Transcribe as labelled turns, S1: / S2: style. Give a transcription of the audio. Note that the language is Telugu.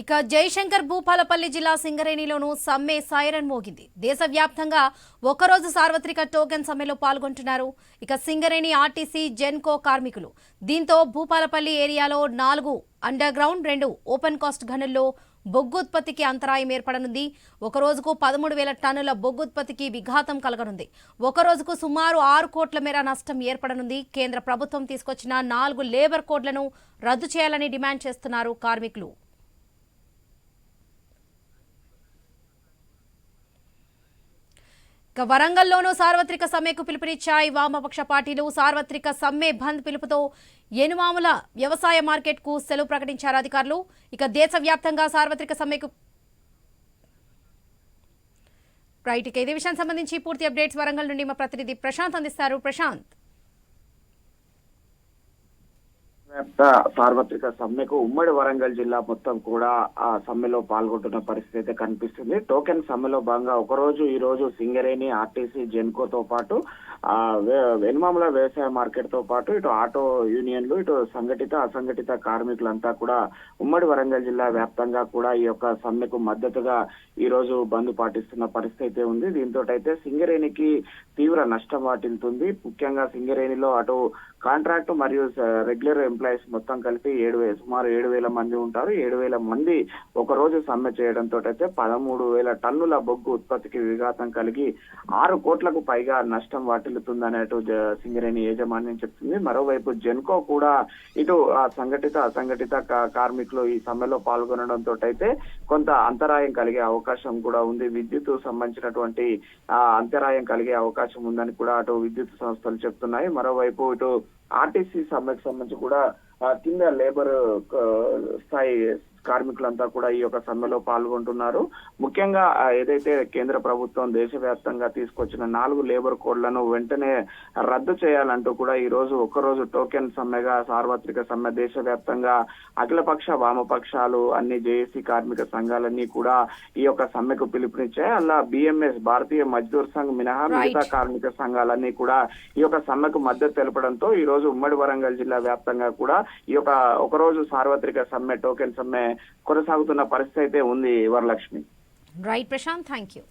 S1: ఇక జయశంకర్ భూపాలపల్లి జిల్లా సింగరేణిలోనూ సమ్మె సైరన్ మోగింది. దేశవ్యాప్తంగా ఒకరోజు సార్వత్రిక టోకెన్ సమ్మెలో పాల్గొంటున్నారు. ఇక సింగరేణి ఆర్టీసీ జెన్కో కార్మికులు. దీంతో భూపాలపల్లి ఏరియాలో 4 అండర్ గ్రౌండ్ 2 ఓపెన్ కాస్ట్ గనుల్లో బొగ్గు ఉత్పత్తికి అంతరాయం ఏర్పడనుంది. ఒక రోజుకు 13,000 టన్నుల బొగ్గు ఉత్పత్తికి విఘాతం కలగనుంది. ఒక రోజుకు సుమారు 6 కోట్ల మేర నష్టం ఏర్పడనుంది. కేంద్ర ప్రభుత్వం తీసుకొచ్చిన 4 లేబర్ కోడ్లను రద్దు చేయాలని డిమాండ్ చేస్తున్నారు కార్మికులు. ఇక వరంగల్లోనూ సార్వత్రిక సమ్మెకు పిలుపునిచ్చాయి వామపక్ష పార్టీలు. సార్వత్రిక సమ్మె బంద్ పిలుపుతో ఎనుమాముల వ్యవసాయ మార్కెట్ కు సెలవు ప్రకటించారు అధికారులు. ఇక దేశవ్యాప్తంగా సార్వత్రిక సమ్మెకు ఇదే విషయానికి సంబంధించి పూర్తి అప్డేట్స్ వరంగల్ నుండి మా ప్రతినిధి ప్రశాంత్ అందిస్తారు. ప్రశాంత్,
S2: సార్వత్రిక సమ్మెకు ఉమ్మడి వరంగల్ జిల్లా మొత్తం కూడా ఆ సమ్మెలో పాల్గొంటున్న పరిస్థితి అయితే కనిపిస్తుంది. టోకెన్ సమ్మెలో భాగంగా ఈ రోజు సింగరేణి, ఆర్టీసీ, జెన్కోతో పాటు వెనుమాముల వ్యవసాయ మార్కెట్ తో పాటు ఇటు ఆటో యూనియన్లు, ఇటు సంఘటిత అసంఘటిత కార్మికులంతా కూడా ఉమ్మడి వరంగల్ జిల్లా వ్యాప్తంగా కూడా ఈ యొక్క సమ్మెకు మద్దతుగా ఈ రోజు బంద్ పాటిస్తున్న పరిస్థితి అయితే ఉంది. దీంతో అయితే సింగరేణికి తీవ్ర నష్టం వాటిల్తుంది. ముఖ్యంగా సింగరేణిలో అటు కాంట్రాక్ట్ మరియు రెగ్యులర్ ఎంప్లాయీస్ మొత్తం కలిపి సుమారు 7,000 మంది ఉంటారు. 7,000 మంది ఒక రోజు సమ్మె చేయడంతో అయితే 13,000 టన్నుల బొగ్గు ఉత్పత్తికి విఘాతం కలిగి 6 కోట్లకు పైగా నష్టం వాటిల్లుతుందనేటు సింగరేణి యాజమాన్యం చెప్తుంది. మరోవైపు జెన్కో కూడా ఇటు సంఘటిత అసంఘటిత కార్మికులు ఈ సమ్మెలో పాల్గొనడంతో అయితే కొంత అంతరాయం కలిగే అవకాశం కూడా ఉంది. విద్యుత్ సంబంధించినటువంటి అంతరాయం కలిగే అవకాశం ఉందని కూడా అటు విద్యుత్ సంస్థలు చెప్తున్నాయి. మరోవైపు ఇటు ఆర్టీసీ సమ్మెకు సంబంధించి కూడా కింద లేబర్ స్థాయి కార్మికులంతా కూడా ఈ యొక్క సమ్మెలో పాల్గొంటున్నారు. ముఖ్యంగా ఏదైతే కేంద్ర ప్రభుత్వం దేశవ్యాప్తంగా తీసుకొచ్చిన 4 లేబర్ కోడ్లను వెంటనే రద్దు చేయాలంటూ కూడా ఈ రోజు ఒక్కరోజు టోకెన్ సమ్మెగా సార్వత్రిక సమ్మె దేశవ్యాప్తంగా అఖిలపక్ష వామపక్షాలు అన్ని జేఏసీ కార్మిక సంఘాలన్నీ కూడా ఈ యొక్క సమ్మెకు పిలుపునిచ్చాయి. అలా బిఎంఎస్ భారతీయ మజ్దూర్ సంఘ్ మినహా మిగతా కార్మిక సంఘాలన్నీ కూడా ఈ యొక్క సమ్మెకు మద్దతు తెలపడంతో ఈ రోజు ఉమ్మడి వరంగల్ జిల్లా వ్యాప్తంగా కూడా ఈ యొక్క ఒకరోజు సార్వత్రిక సమ్మె టోకెన్ సమ్మె కొనసాగుతున్న పరిస్థితి అయితే ఉంది. Varalakshmi.
S1: Right Prashant, thank you.